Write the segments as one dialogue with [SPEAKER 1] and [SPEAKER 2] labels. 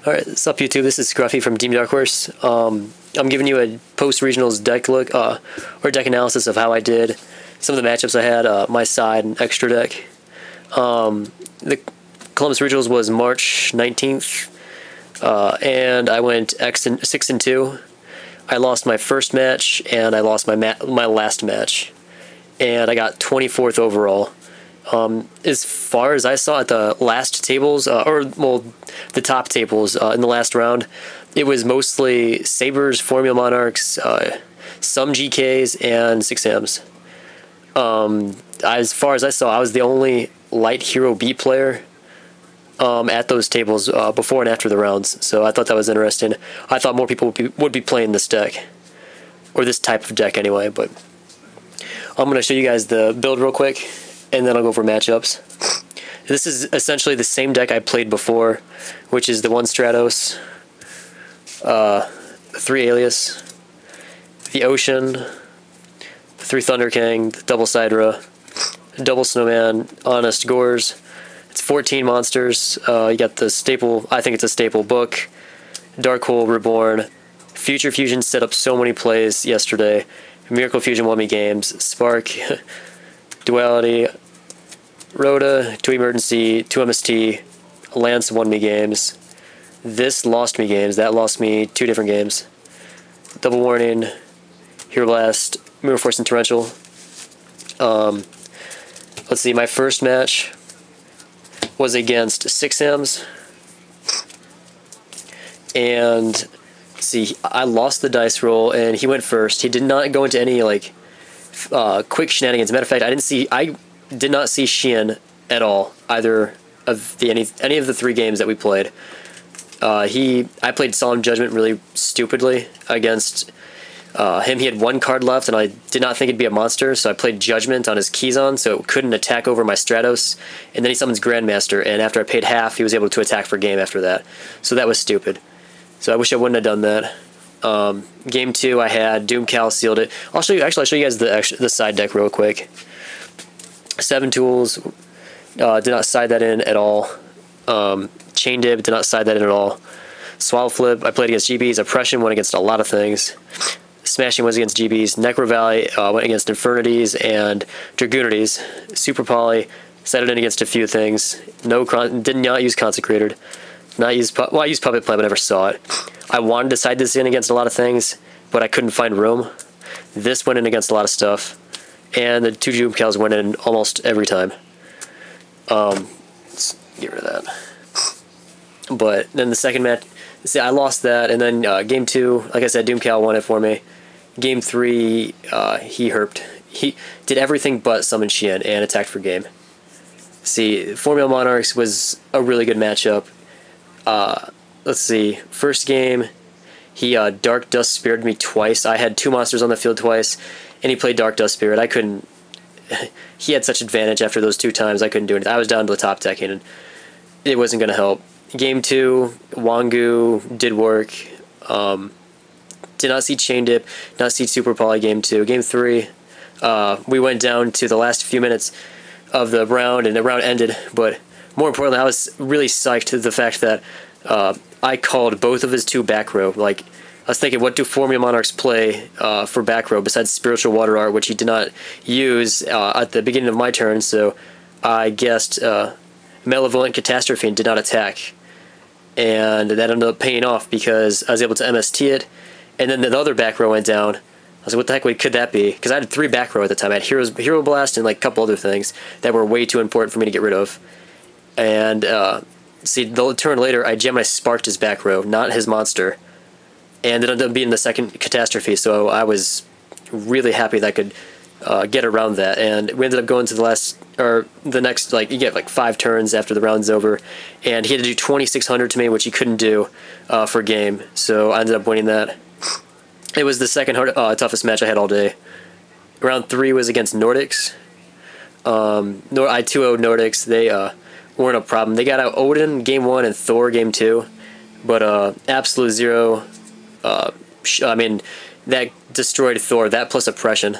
[SPEAKER 1] Alright, what's up YouTube? This is Scruffy from TeamDarkHorse. I'm giving you a post-regionals deck look, or deck analysis of how I did, some of the matchups I had, my side and extra deck. The Columbus Regionals was March 19th, and I went 6-2. I lost my first match, and I lost my last match, and I got 24th overall. As far as I saw at the last tables, the top tables in the last round, it was mostly Sabres, Formula Monarchs, some GKs, and 6Ms. As far as I saw, I was the only light hero B player at those tables before and after the rounds, so I thought that was interesting. I thought more people would be playing this deck, or this type of deck anyway, but I'm going to show you guys the build real quick, and then I'll go over matchups. This is essentially the same deck I played before, which is the 1 Stratos, 3 Alias, the Ocean, the 3 Thunder King, the double Sidra, double Snowman, Honest Gores. It's 14 monsters. You got the staple, I think it's a staple book, Dark Hole Reborn. Future Fusion set up so many plays yesterday. Miracle Fusion won me games. Spark, Duality, Rhoda, 2 Emergency, 2 MST, Lance won me games. This lost me games. That lost me 2 different games. Double Warning, Hero Blast, Mirror Force, and Torrential. Let's see, my first match was against 6Ms. And see, I lost the dice roll, and he went first. He did not go into any quick shenanigans. Matter of fact, I did not see Sheehan at all, either of any of the 3 games that we played. I played Solemn Judgment really stupidly against him. He had 1 card left, and I did not think it'd be a monster, so I played Judgment on his Keyzon, so it couldn't attack over my Stratos, and then he summons Grandmaster, and after I paid half, he was able to attack for game after that. So that was stupid. So I wish I wouldn't have done that. Game 2, I had Doom Cal sealed it. I'll show you guys the side deck real quick. 7 Tools, did not side that in at all. Chain Dib, did not side that in at all. Swallow Flip, I played against GBs. Oppression went against a lot of things. Smashing was against GBs. Necro Valley went against Infernities and Dragoonities. Super Poly, sided in against a few things. Did not use Consecrated. I used Puppet Play, but never saw it. I wanted to side this in against a lot of things, but I couldn't find room. This went in against a lot of stuff. And the 2 Doom Cows went in almost every time. Let's get rid of that. But then the second match, see, I lost that, and then game 2, like I said, Doom Cow won it for me. Game 3, he herped. He did everything but summon Sheehan and attacked for game. See, Formula Monarchs was a really good matchup. Let's see, first game, he Dark Dust Spirited me twice. I had 2 monsters on the field twice, and he played Dark Dust Spirit. I couldn't. He had such advantage after those 2 times. I couldn't do anything. I was down to the top decking, and it wasn't going to help. Game 2, Wangu did work. Did not see Chain Dip. Did not see Super Poly game 2. Game 3, we went down to the last few minutes of the round, and the round ended. But more importantly, I was really psyched to the fact that I called both of his 2 back row. Like, I was thinking, what do Formula Monarchs play for back row besides Spiritual Water Art, which he did not use at the beginning of my turn, so I guessed Malevolent Catastrophe and did not attack. And that ended up paying off because I was able to MST it, and then the other back row went down. I was like, what the heck could that be? Because I had 3 back row at the time. I had Hero Blast and like a couple other things that were way too important for me to get rid of. And see, the turn later, I Gemini sparked his back row, not his monster. And it ended up being the second Catastrophe, so I was really happy that I could get around that. And we ended up going to the next, you get 5 turns after the round's over, and he had to do 2,600 to me, which he couldn't do for game, so I ended up winning that. It was the second toughest match I had all day. Round 3 was against Nordics. I 2-0'd Nordics. They weren't a problem. They got out Odin game 1 and Thor game 2, but Absolute Zero, I mean, that destroyed Thor, that plus Oppression.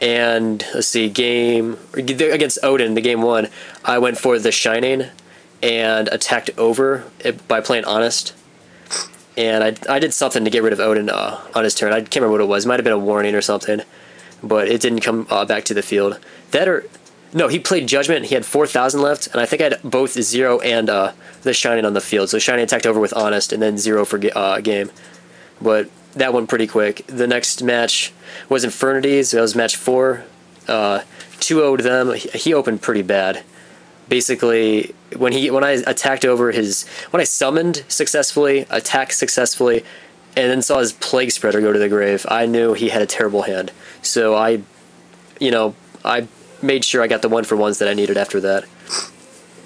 [SPEAKER 1] And let's see, against Odin, the game 1, I went for the Shining and attacked over by playing Honest. and I did something to get rid of Odin on his turn. I can't remember what it was. It might have been a warning or something, but it didn't come back to the field. That or no, he played Judgment. He had 4,000 left, and I think I had both Zero and the Shining on the field. So Shining attacked over with Honest, and then Zero for game. But that went pretty quick. The next match was Infernities. That was match 4. 2-0'd them. He opened pretty bad. Basically, when I attacked over when I summoned successfully, attacked successfully, and then saw his Plague Spreader go to the grave, I knew he had a terrible hand. So I made sure I got the 1-for-1s that I needed after that.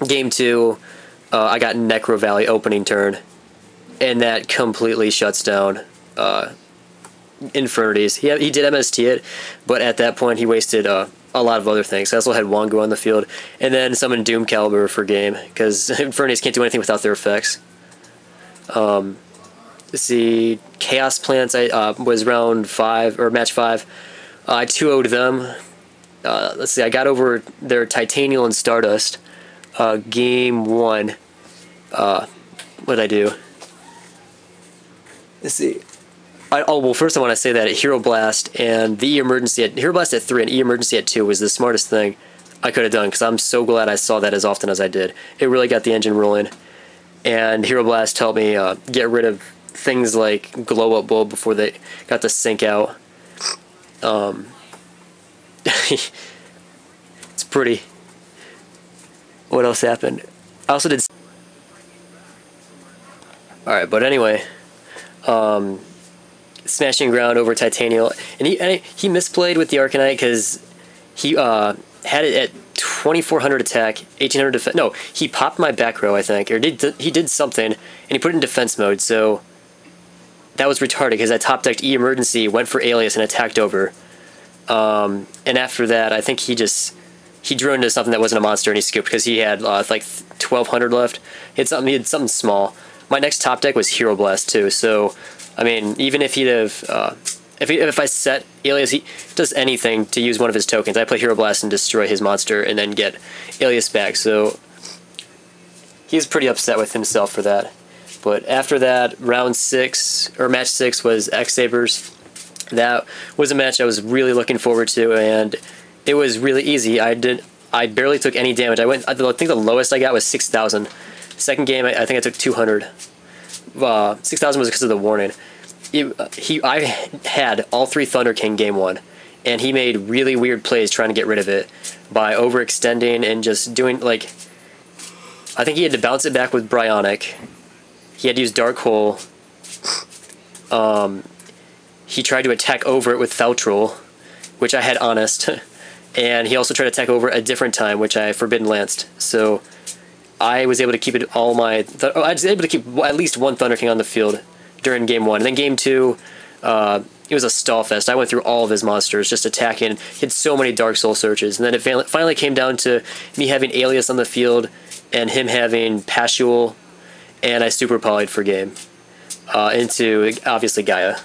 [SPEAKER 1] Game 2, I got Necro Valley opening turn, and that completely shuts down Infernities. He did MST it, but at that point he wasted a lot of other things. I also had Wongo on the field, and then summoned Doom Caliber for game, because Infernities can't do anything without their effects. Let's see, Chaos Plants was round 5, or match 5. I 2-0'd them. Let's see, I got over their Titanial and Stardust. Game 1. What did I do? Let's see. Well, first I want to say that Hero Blast and the E-Emergency Hero Blast at 3 and E-Emergency at 2 was the smartest thing I could have done, because I'm so glad I saw that as often as I did. It really got the engine rolling. And Hero Blast helped me get rid of things like Glow Up Bulb before they got to sync out. It's pretty. What else happened? I also did. Alright, but anyway. Smashing Ground over Titanial, and he misplayed with the Arcanite because he had it at 2,400 attack, 1,800 defense. No, he popped my back row, I think, or he did something, and he put it in defense mode. So that was retarded because I top decked E-Emergency, went for Alias, and attacked over. And after that, I think he drew into something that wasn't a monster, and he skipped because he had like 1,200 left. He had something small. My next top deck was Hero Blast too, so. I mean, even if he'd have, if I set Alias, he does anything to use one of his tokens. I play Hero Blast and destroy his monster and then get Alias back. So he's pretty upset with himself for that. But after that, round 6, or match 6 was X-Sabers. That was a match I was really looking forward to, and it was really easy. I barely took any damage. I think the lowest I got was 6,000. Second game, I think I took 200. 6,000 was because of the warning. I had all 3 Thunder King game 1, and he made really weird plays trying to get rid of it by overextending and just doing, like, I think he had to bounce it back with Bryonic. He had to use Dark Hole. He tried to attack over it with Feltrol, which I had Honest, and he also tried to attack over a different time, which I Forbidden Lanced. So I was able to keep it all my. I was able to keep at least 1 Thunder King on the field during game 1. And then game 2, it was a stall fest. I went through all of his monsters, just attacking. He had so many Dark Soul searches. And then it finally came down to me having Alias on the field and him having Pashul, and I super polyed for game into, obviously, Gaia.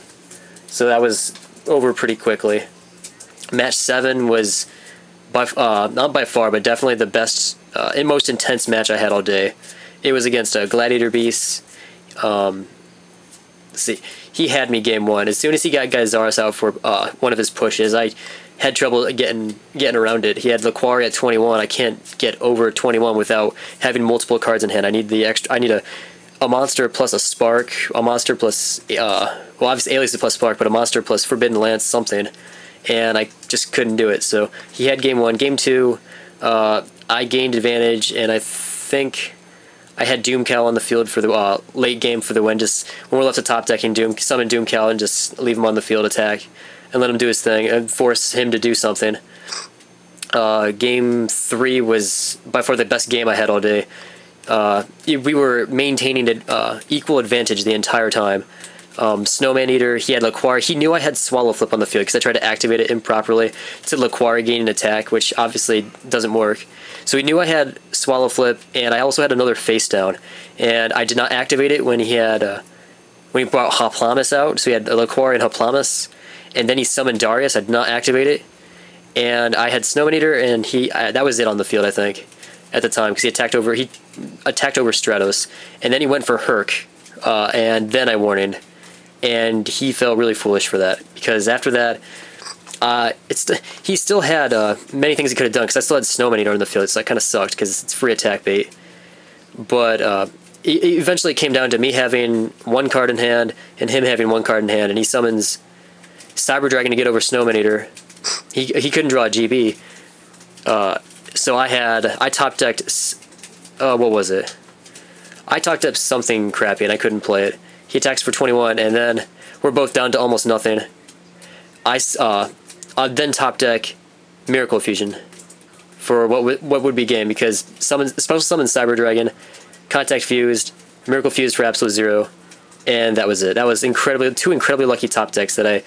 [SPEAKER 1] So that was over pretty quickly. Match 7 was, not by far, but definitely the best and most intense match I had all day. It was against a Gladiator Beast. Let's see, he had me game 1. As soon as he got Gyzaris out for one of his pushes, I had trouble getting around it. He had Laquari at 21. I can't get over 21 without having multiple cards in hand. I need the extra. I need a monster plus a spark, a monster plus well, obviously Alias plus spark, but a monster plus Forbidden Lance something, and I just couldn't do it. So he had game 1. Game 2, I gained advantage, and I think I had Doomcal on the field for the late game for the win. Just when we're left to top decking, summon Doomcal and just leave him on the field, attack, and let him do his thing, and force him to do something. Game 3 was by far the best game I had all day. We were maintaining an equal advantage the entire time. Snowman Eater, he had Laquari. He knew I had Swallow Flip on the field because I tried to activate it improperly to Laquari gain an attack, which obviously doesn't work. So he knew I had Swallow Flip, and I also had another Face Down. And I did not activate it when he had when he brought Hoplamis out. So he had Laquari and Hoplamis, and then he summoned Darius. I did not activate it, and I had Snowman Eater, and that was it on the field, I think, at the time, because he attacked over Stratos, and then he went for Herc, and then I warned, and he felt really foolish for that, because after that, he still had many things he could have done, because I still had Snow Man-Eater in the field, so that kind of sucked, because it's free attack bait. But eventually it came down to me having one card in hand, and him having one card in hand, and he summons Cyber Dragon to get over Snow Man-Eater. He couldn't draw a GB, so I top decked, what was it? I top up something crappy and I couldn't play it. He attacks for 21, and then we're both down to almost nothing. I then top deck Miracle Fusion for what would be game, because special summon Cyber Dragon, Contact Fused, Miracle Fused for absolute 0, and that was it. That was two incredibly lucky top decks that I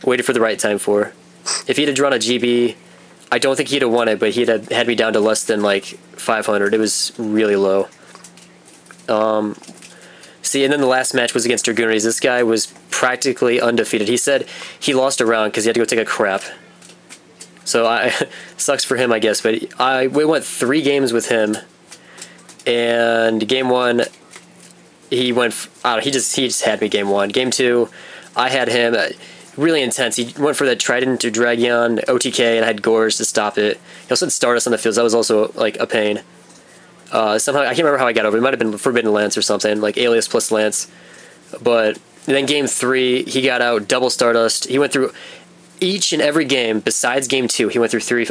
[SPEAKER 1] waited for the right time for. If he'd have drawn a GB, I don't think he'd have won it, but he'd have had me down to less than like 500. It was really low. See, and then the last match was against Dragooners. This guy was practically undefeated. He said he lost a round because he had to go take a crap. So sucks for him, I guess. But we went 3 games with him, and game 1, he just had me game 1. Game 2, I had him really intense. He went for that Trident to Dragon OTK, and I had Gorge to stop it. He also had Stardust on the field, so that was also like a pain. Somehow, I can't remember how I got over it. It might have been Forbidden Lance or something, like Alias plus Lance. But then game 3, he got out double Stardust. He went through each and every game, besides game 2, he went through 3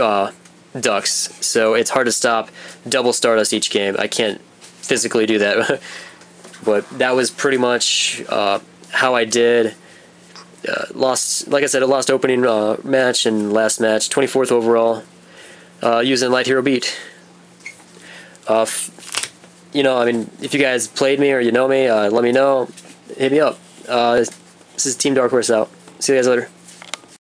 [SPEAKER 1] Ducks. So it's hard to stop double Stardust each game. I can't physically do that. But that was pretty much how I did. Lost, like I said, I lost opening match and last match, 24th overall, using Light Hero Beat. You know, I mean, if you guys played me or you know me, let me know. Hit me up. This is TeamDarkHorse out. See you guys later.